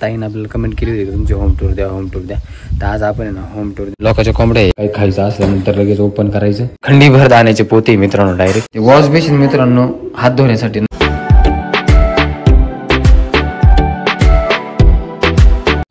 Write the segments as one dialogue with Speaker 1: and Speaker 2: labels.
Speaker 1: ताईने आपल्याला कमेंट केली होती तुमची होम टूर द्या तर आज आपण ना होम टूर लोकांच्या कोंबड्या काही खायचं असल्यानंतर लगेच ओपन करायचं. खंडीभर दाण्याचे पोते मित्रांनो डायरेक्ट वॉश बेसिन मित्रांनो हात धुण्यासाठी.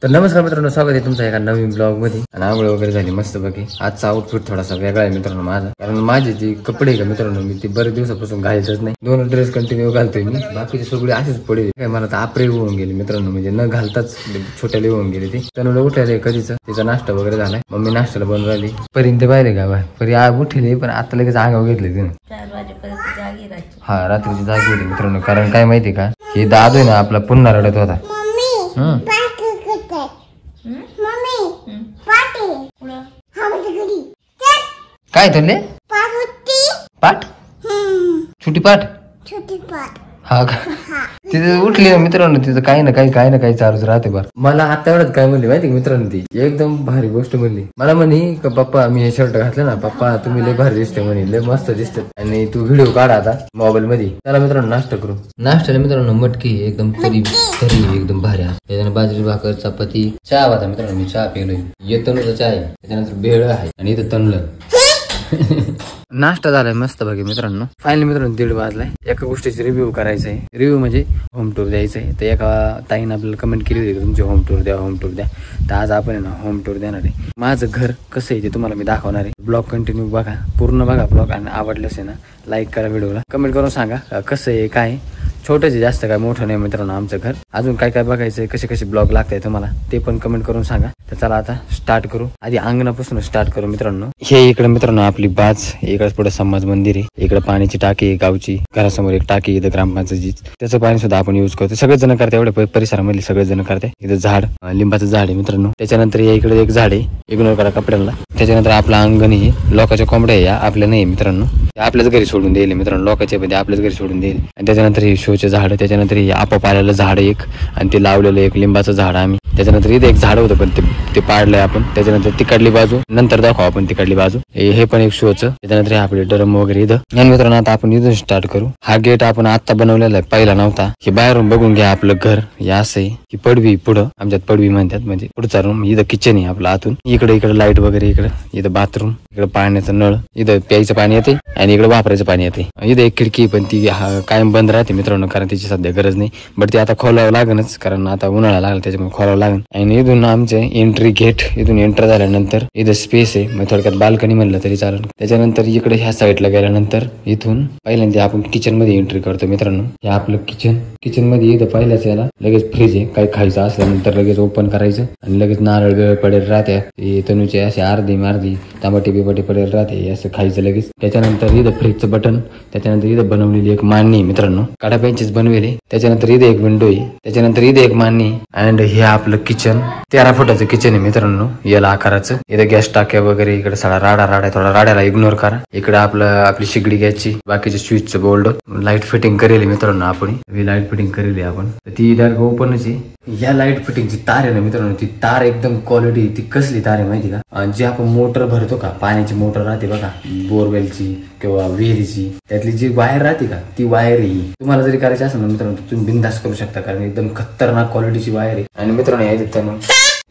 Speaker 1: तर नमस्कार मित्रांनो, स्वागत आहे तुमचं एका नवीन ब्लॉग मध्ये. आणि आंघोळ वगैरे झाली मस्त बाकी. आजचा आउटफिट थोडासा वेगळा आहे मित्रांनो माझा, कारण माझे जे कपडे का मित्रांनो मी ते बरेच दिवसापासून घालायचंच नाही. 2 ड्रेस कंटिन्यू घालतोय मी, बाकीचे सगळे असेच पडले. काय मला तर आपरे होऊन गेले मित्रांनो, म्हणजे न घालताच छोट्याले होऊन गेले. ते तनुला उठायला कधीच तिचा नाश्ता वगैरे झालाय, मम्मी नाश्त्याला बनवून राहिली. परीन ते पाहिले का बाय परी आग उठले, पण आता लगेच आगाव घेतले तिने.
Speaker 2: 4 वाजेपर्यंत जागी राहायची.
Speaker 1: हा रात्रीची जागी होती मित्रांनो, कारण काय माहिती का हे दादू आहे ना आपला पुन्हा रडत होता. काय तुले पाठ छोटी पाठ हा का तिथे उठली मित्रांनो, तिथं काही ना काही चालूच राहते. बरं मला आता एवढंच काय म्हणली माहिती का मित्रांनो, ती एकदम भारी गोष्ट म्हणली मला. म्हणे का पप्पा मी हे शर्ट घातलं ना पप्पा तुम्ही लय भारी दिसते म्हणे, लय मस्त दिसते. आणि तू व्हिडिओ काढा आता मोबाईल मध्ये. त्याला मित्रांनो नाश्ता करू. नाश्त्याला मित्रांनो मटकी एकदम तरी एकदम भारी. त्याच्यानंतर बाजरी भाकर चपाती चहा होता मित्रांनो. मी चहा पिलोय, येतो ना चहा आहे, त्याच्यानंतर भेळ आहे आणि इथं तणलं. नाश्ता झालाय मस्त बघे मित्रांनो. फायनली मित्रांनो 1:30 वाजलाय. एका गोष्टीची रिव्ह्यू करायचा आहे, रिव्ह्यू म्हणजे होम टूर द्यायचं आहे. तर एका ताईने आपल्याला कमेंट केली होती तुमची होम टूर द्या तर आज आपण ना होम टूर देणार आहे. माझं घर कसं आहे ते तुम्हाला मी दाखवणार आहे. ब्लॉग कंटिन्यू बघा, पूर्ण बघा ब्लॉग. आणि आवडलंच आहे ना लाईक करा, व्हिडिओला कमेंट करून सांगा कसं आहे काय. छोटंच जास्त काय मोठं नाही मित्रांनो आमचं घर. अजून काय बघायचंय, कसे ब्लॉग लागताय तुम्हाला ते पण कमेंट करून सांगा. तर चला आता स्टार्ट करू. आधी अंगणापासून स्टार्ट करू मित्रांनो. हे इकडे मित्रांनो आपली बाज, इकडे पुढे समाज मंदिर आहे, इकडे पाण्याची टाकी आहे गावची, घरासमोर एक टाकी इथं ग्रामपंचायतीची, त्याचं पाणी सुद्धा आपण युज करतो. सगळेच जण करते, एवढ्या परिसरामधले सगळेच जण करते. इथं झाड लिंबाचं झाड आहे मित्रांनो. त्याच्यानंतर या इकडे एक झाड आहे, इग्नोर करा कपड्याला. त्याच्यानंतर आपलं अंगण आहे, लोकांच्या कोंबड्या या आपल्या नाही मित्रांनो, आपल्याच घरी सोडून देईल मित्रांनो. लोकांच्या मध्ये आपल्याच घरी सोडून देईल. आणि त्याच्यानंतर हे शोचे झाड, त्याच्यानंतर हे आपोआप आलेलं झाड एक, आणि ते लावलेलं एक लिंबाचं झाड आम्ही. त्याच्यानंतर इथे एक झाड होतं पण ते पाडलंय आपण. त्याच्यानंतर तिकडली बाजू नंतर दाखवू आपण, तिकडली बाजू हे पण एक शोचं. त्याच्यानंतर हे आपले ड्रम वगैरे इथं. आणि मित्रांनो आता आपण इथून स्टार्ट करू. हा गेट आपण आता बनवलेला आहे, पहिला नव्हता. हे बाहेरून बघून घ्या आपलं घर या असं आहे. ही पडवी पुढं आमच्यात पडवी म्हणतात, म्हणजे पुढचा रूम. इथं किचन आहे आपलं आतून. इकडे लाईट वगैरे, इथं बाथरूम, इकडे पाण्याचं नळ, इथं प्यायचं पाणी येते आणि इकडे वापरायचं पाणी येते. इथं एक खिडकी पण ती कायम बंद राहते मित्रांनो, कारण तिची सध्या गरज नाही. बट ती आता खोलावं लागेलच, कारण आता उन्हाळा लागला त्याच्यामुळे खोलावं लागेल. आणि इथून आमचे एंट्री गेट, इथून एंटर झाल्यानंतर इथं स्पेस आहे, मग थोडक्यात बाल्कनी म्हणलं तरी चालेल. त्याच्यानंतर इकडे ह्या साईडला गेल्यानंतर इथून पहिल्यांदा आपण किचन मध्ये एंट्री करतो मित्रांनो. हे आपलं किचन मध्ये इथं पहिल्याच याला लगेच फ्रीज आहे. काही खायचं असल्यानंतर लगेच ओपन करायचं आणि लगेच नारळ वेळ पडेल राहते. तनुचे असे अर्धी टमाटे बिमाटे पडेल राहते, असं खायचं लगेच. त्याच्यानंतर इथं फ्रीजचं बटन, त्याच्यानंतर इथं बनवलेली एक मांडणी मित्रांनो, काढा पेंचीच बनवेली. त्याच्यानंतर इथे एक विंडो आहे, त्याच्यानंतर इथे एक मांडणी. अँड हे आपलं किचन 13 फुटाचं किचन आहे मित्रांनो, याला आकाराचं. इथं गॅस टाक्या वगैरे, इकडे सगळा राडा थोडा राड्याला इग्नोर करा. इकडे आपली शिगडी घ्यायची, बाकीचे स्विचचं बोर्ड. लाईट फिटिंग करेल मित्रांनो आपण, लाईट फिटिंग करेल आपण. ती डायरेक्ट ओपनच आहे. या लाईट फिटिंगची तार आहे ना मित्रांनो, ती तार एकदम क्वालिटी. ती कसली तार आहे माहिती का, जी आपण मोटर भरतो का, पाण्याची मोटर राहते बघा बोरवेलची किंवा विहिरीची, त्यातली जी वायर राहते का, ती वायर आहे. तुम्हाला जरी करायची असेल ना मित्रांनो तुम्ही बिनधास्त करू शकता, कारण एकदम खतरनाक क्वालिटीची वायर आहे. आणि मित्रांनो या त्यानं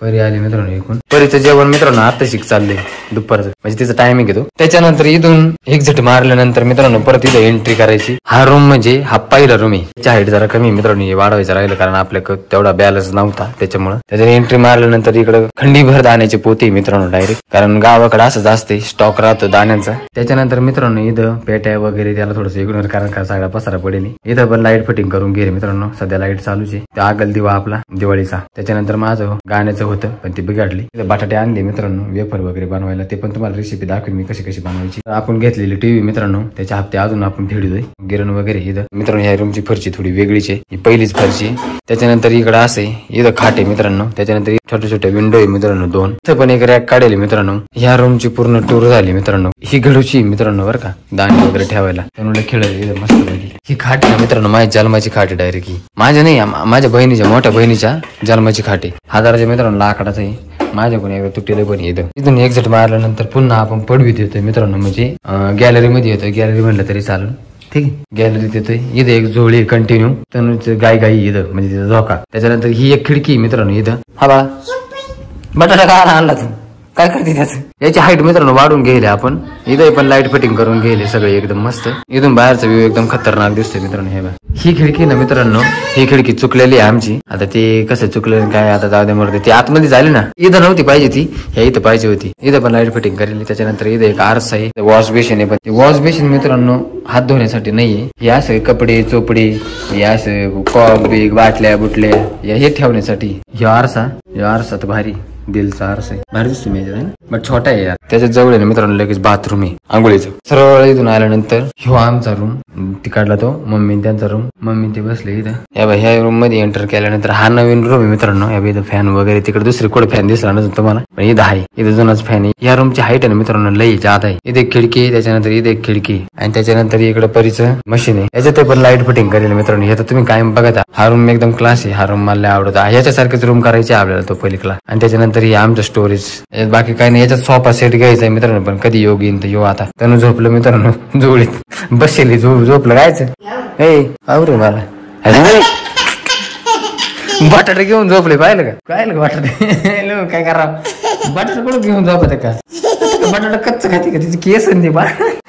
Speaker 1: परी आली मित्रांनो. एकूण परीचं जेवण मित्रांनो आता चाललंय दुपारचं, म्हणजे तिचं टायमिंग येतो. त्याच्यानंतर इथून एक्झिट मारल्यानंतर मित्रांनो परत इथं एंट्री करायची. हा रूम म्हणजे हा पहिला रूम आहे. त्याची हाईट जरा कमी मित्रांनो, हे वाढवायचं राहिलं कारण आपल्याकडे तेवढा बॅलन्स नव्हता, त्याच्यामुळे त्याच्या एंट्री मारल्यानंतर इकडे खंडीभर दाण्याचे पोते मित्रांनो डायरेक्ट, कारण गावाकडे असंच असते स्टॉक राहतो दाण्याचा. त्याच्यानंतर मित्रांनो इथं पेट्या वगैरे त्याला थोडंसं इग्नोर कारण का सगळा पसारा पडेल. इथं पण लाईट फिटिंग करून गेले मित्रांनो, सध्या लाईट चालूच आहे. त्या आगल दिवा आपला दिवाळीचा. त्याच्यानंतर माझं गाण्याचं होतं पण ती बिघडली. बटाटे आणले मित्रांनो वेफर वगैरे बनवायला, ते पण तुम्हाला रेसिपी दाखवेन मी कशी बनवायची. आपण घेतलेली टीव्ही मित्रांनो, त्याच्या हप्ते अजून आपण फेडतोय. गिरण वगैरे इथं मित्रांनो. ह्या रूमची फरची थोडी वेगळीच आहे, ही पहिलीच फरची. त्याच्यानंतर इकडं असे इथं खाटे मित्रांनो. त्याच्यानंतर छोट्या विंडो आहे मित्रांनो 2. इथं पण एक रॅक काढेल मित्रांनो. ह्या रूमची पूर्ण टूर झाली मित्रांनो. ही घडूची मित्रांनो बरं का, दाणे वगैरे ठेवायला त्यामुळे खेळायला मस्त पाहिजे. ही खाट आहे मित्रांनो, माझ्या जन्माची खाट आहे डायरेक्ट. ही माझ्या नाही, माझ्या बहिणीच्या मोठ्या बहिणीच्या जन्माची खाट आहे. हजाराच्या मित्रांनो लाकडाचं आहे. माझ्याकडून एकदा तुटलेलं पण येतं. तिथून एक्झिट मारल्यानंतर पुन्हा आपण पडवीत येतोय मित्रांनो, म्हणजे गॅलरी मध्ये येतोय. गॅलरी म्हणलं तरी चालेल. ठीक आहे. गॅलरीत येतोय. इथे एक झोळी कंटिन्यू तनुच गाई इथं म्हणजे तिचा झोका. त्याच्यानंतर ही एक खिडकी मित्रांनो इथं. हा बा बटाटा का आणला तू काय करते त्याच. याची हाईट मित्रांनो वाढून गेले आपण. इथं पण लाईट फिटिंग करून गेले सगळे एकदम मस्त. इथून बाहेरचा व्ह्यू एकदम खतरनाक दिसतोय मित्रांनो. हे बा ही खिडकी ना मित्रांनो ही खिडकी चुकलेली आहे आमची. आता ते कसं चुकलं काय आता जाऊ दे मरते. ती आतमध्ये झाली ना इथं नव्हती पाहिजे ती ह्या इथं पाहिजे होती. इथं पण लाईट फिटिंग करेली. त्याच्यानंतर इथं एक आरसा आहे. वॉश बेसिन आहे पण वॉश बेसिन मित्रांनो हात धुण्यासाठी नाहीये. हे असं कपडे चोपडे हे असं कॉक बिग बाटल्या बुटल्या हे ठेवण्यासाठी. हे आरसा तर भारी दिलचा आरसा आहे. भारी दिसतो मी बट छोटा आहे यार. त्याच्या जवळ आहे मित्रांनो लगेच बाथरूम आहे आंघोळीचं. सरळ इथून आल्यानंतर ह्यो आमचा रूम तिकडला तो मम्मी त्यांचा रूम. मम्मी ते बसले इथं. ह्या रूम मध्ये एंटर केल्यानंतर हा नवीन रूम आहे मित्रांनो. इथं फॅन वगैरे तिकडे दुसरी कुठे फॅन दिसला नसतो तुम्हाला पण इथं आहे. इथं जुनाच फॅन आहे. या रूमची हाईट आहे ना मित्रांनो लई जात आहे. इथे एक खिडकी त्याच्यानंतर इथे एक खिडकी आणि त्याच्यानंतर इकडे परीचं मशीन आहे. याच्यात पण लाईट फिटिंग करेल मित्रांनो. हे तर तुम्ही कायम बघा. हा रूम एकदम क्लास आहे. हा रूम मला आवडतो. याच्यासारखेच रूम करायचे आपल्याला तो पहिली आणि त्याच्यानंतर हे आमचं स्टोरेज. बाकी काही नाही. याच्यात सोफा सेट घ्यायचा आहे मित्रांनो पण कधी योग येईन तर येऊ. आता तनु झोपलं मित्रांनो जोडीत बसली झोपलं गायचं हे आवरे मला बटाटे घेऊन झोपले. पाहिलं का बटाटे काय करा बटाटे कुठं घेऊन झोपत का. बटाटा कच्चा खाते का तिची केस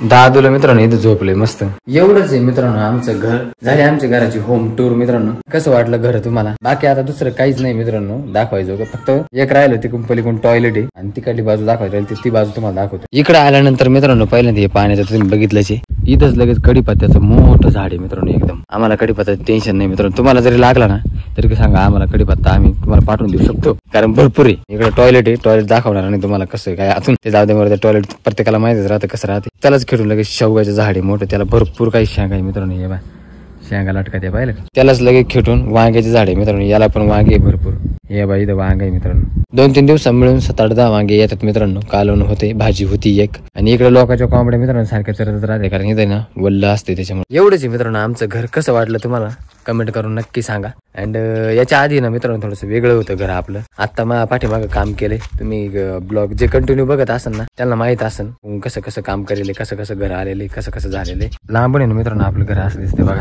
Speaker 1: दादूला मित्रांनो इथं झोपले मस्त. एवढंच आहे मित्रांनो आमचं घर. झाले आमच्या घराची होम टूर मित्रांनो. कसं वाटलं घर तुम्हाला. बाकी आता दुसरं काहीच नाही मित्रांनो दाखवायचं. फक्त एक राहिलं तिकडून पलीकडून टॉयलेट आहे आणि तिकडली बाजू दाखवायची राहिली ती बाजू तुम्हाला दाखवतो. इकडे आल्यानंतर मित्रांनो पहिल्यांदा हे पाण्याचं तुम्ही बघितलंच. इथंच लगेच कडीपत्त्याचं मोठं झाड आहे मित्रांनो. एकदम आम्हाला कडीपत्त्याचं टेन्शन नाही मित्रांनो. तुम्हाला जरी लागला ना तरी सांगा आम्हाला कडीपत्ता आम्ही तुम्हाला पाठवून देऊ शकतो कारण भरपूर आहे. इकडे टॉयलेट आहे. टॉयलेट दाखवणार आणि तुम्हाला कसं काय आतून ते जाऊ दे टॉयलेट प्रत्येकाला माहितीच राहतं कसं राहते. त्यालाच खेळून लगेच शेवगाचं झाड आहे मोठं. त्याला भरपूर काही शेंगा आहे मित्रांनो. हे बा शेंगा लटकात पाहिलं का. त्यालाच लगेच खेटून वांग्याचे झाड आहे मित्रांनो. याला पण वांगे भरपूर. हे बा इथं वांग आहे मित्रांनो. 2-3 दिवसात मिळून 7-8-10 वांगे येतात मित्रांनो. कालवण होते भाजी होती एक आणि इकडे लोकांच्या कोंबड्या मित्रांनो सारख्या चरत राहते कारण इथे ना वल्ल असते त्याच्यामुळे. एवढंच आहे मित्रांनो आमचं घर. कसं वाटलं तुम्हाला कमेंट करून नक्की सांगा. अँड याच्या आधी ना मित्रांनो थोडंसं वेगळं होतं घर आपलं. आता मग पाठीमागं काम केलंय. तुम्ही ब्लॉग जे कंटिन्यू बघत असाल ना त्यांना माहित असेल कसं कसं काम करेले कसं कसं घर आलेले कसं कसं झालेले. लांबून आहे ना मित्रांनो आपलं घर असं दिसते बघा.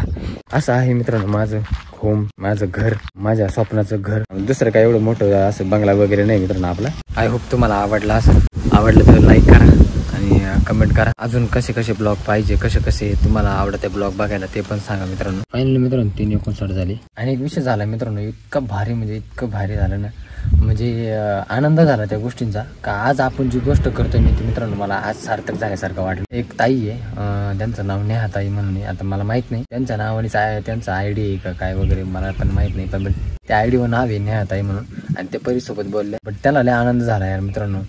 Speaker 1: असं आहे मित्रांनो माझं होम. माझं घर माझ्या स्वप्नाचं घर. दुसरं काय एवढं मोठं असं बंगला वगैरे नाही मित्रांनो आपला. आय होप तुम्हाला आवडला असेल. आवडलं तर लाईक करा आणि कमेंट करा. अजून कसे कसे ब्लॉग पाहिजे कसे कसे तुम्हाला आवडते ब्लॉग बघायला ते पण सांगा मित्रांनो. फायनली मित्रांनो 3:59 झाली आणि एक विषय झाला मित्रांनो इतकं भारी म्हणजे इतकं भारी झालं ना म्हणजे आनंद झाला त्या गोष्टींचा का आज आपण जी गोष्ट करतोय मी ती मित्रांनो मला आज सार्थक झाल्यासारखं वाटलं. एक ताई आहे त्यांचं नाव नेहा ताई म्हणून. आता मला माहित नाही त्यांच्या नावाने त्यांचा आयडी आहे का काय वगैरे मला पण माहित नाही पण त्या आयडीवर नाव आहे नेहा ताई म्हणून आणि ते परीसोबत बोलले. बट त्याला लय आनंद झाला यार मित्रांनो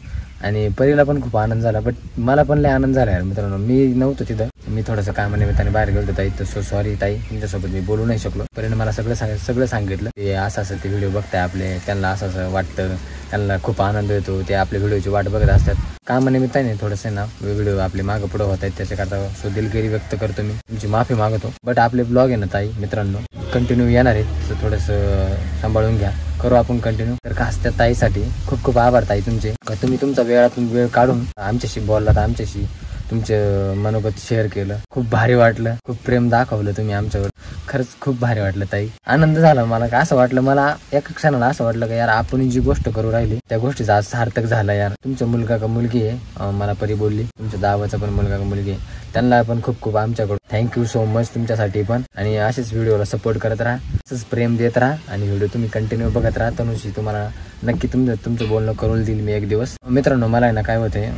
Speaker 1: आणि परीला पण खूप आनंद झाला. बट मला पण लय आनंद झाला यार मित्रांनो. मी नव्हतो तिथं. मी थोडंसं कामानिमित्ताने बाहेर गेलो ताई तर सॉरी ताई तुमच्यासोबत मी बोलू नाही शकलो. परीने मला सगळं सांगितलं ते असं ते व्हिडिओ बघताय आपले त्यांना असं वाटतं त्यांना खूप आनंद येतो. ते आपल्या व्हिडिओची वाट बघत असतात. कामानिमित्ताने थोडंसं ना व्हिडिओ आपले मागं पुढं होत आहेत त्याच्याकरता दिलगिरी व्यक्त करतो मी. तुमची माफी मागतो. बट आपले ब्लॉग आहे ना ताई मित्रांनो कंटिन्यू येणार आहेत तर थोडंसं सांभाळून घ्या. करू आपण कंटिन्यू. तर खास त्या ताईसाठी खूप खूप आभार ताई तुमचे. तुम्ही तुमचा वेळ काढून आमच्याशी बोललात आमच्याशी तुमचं मनोगत शेअर केलं. खूप भारी वाटलं. खूप प्रेम दाखवलं तुम्ही आमच्यावर. खरंच खूप भारी वाटलं ताई. आनंद झाला मला. का असं वाटलं मला एका क्षणाला असं वाटलं का यार आपण जी गोष्ट करू राहिली त्या गोष्टीचा आज सार्थक झाला यार. तुमचा मुलगा का मुलगी आहे मला परी बोलली. तुमच्या दावाचा पण मुलगा का मुलगी आहे त्यांना पण खूप खूप आमच्याकडून थँक्यू सो मच तुमच्यासाठी पण. आणि असेच व्हिडिओला सपोर्ट करत राहा असंच प्रेम देत राहा आणि व्हिडिओ तुम्ही कंटिन्यू बघत राहा. तनुशी तुम्हाला नक्की तुमचं बोलणं करून देईल मी एक दिवस. मित्रांनो मला आहे ना काय होते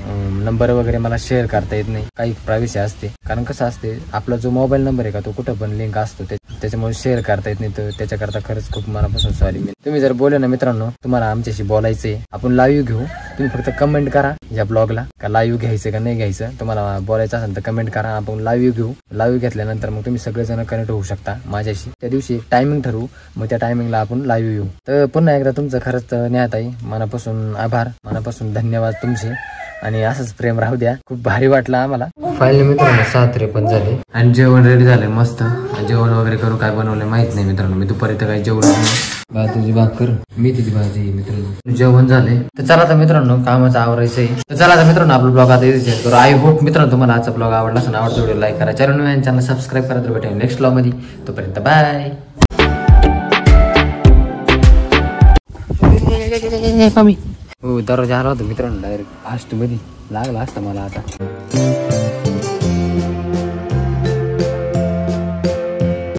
Speaker 1: नंबर वगैरे मला शेअर करता येत नाही. काही प्रायव्हसी असते कारण कसं असते आपला जो मोबाईल नंबर आहे का तो कुठं पण लिंक असतो त्याच्यामुळे शेअर करता येत नाही. तर त्याच्याकरता खरंच खूप मनापासून सॉरी. तुम्ही जर बोलले ना मित्रांनो तुम्हाला आमच्याशी बोलायचंय आपण लाईव्ह घेऊ तुम्ही फक्त कमेंट करा या ब्लॉगला का लाईव्ह घ्यायचं का नाही घ्यायचं. तुम्हाला बोलायचं असेल तर कमेंट करा आपण लाईव्ह घेऊ. लाईव्ह घेतल्यानंतर मग तुम्ही सगळेजण कनेक्ट होऊ शकता माझ्याशी. त्या दिवशी एक टायमिंग ठरवू मग त्या टायमिंगला आपण लाईव्ह येऊ. तर पुन्हा एकदा तुमचं खरंच नेहाताई मनापासून आभार मनापासून धन्यवाद तुमचे. आणि असंच प्रेम राहू द्या. खूप भारी वाटलं आम्हाला. फायनली मित्रांनो 6:53 झाले आणि जेवण रेडी झाले मस्त. जेवण वगैरे करू काय बनवलं माहित नाही मित्रांनो. मी दुपारी तर काही जेवण नाही. भाताची भाकर मेथीची भाजी मित्रांनो. जेवण झाले तर चला आता मित्रांनो कामाचं आवरायचंय. तर चला आता मित्रांनो आपला ब्लॉग आता इथे करू. आय होप मित्रांनो तुम्हाला आजचा ब्लॉग आवडला असेल. आवडतो व्हिडिओ लाईक करा. चॅनल सबस्क्राईब करा. तर भेटेल नेक्स्ट ब्लॉग मध्ये. तोपर्यंत बाय. हो दरवाजा आला होता मित्रांनो. डायरेक्ट फास्ट मध्ये लागला असता मला आता.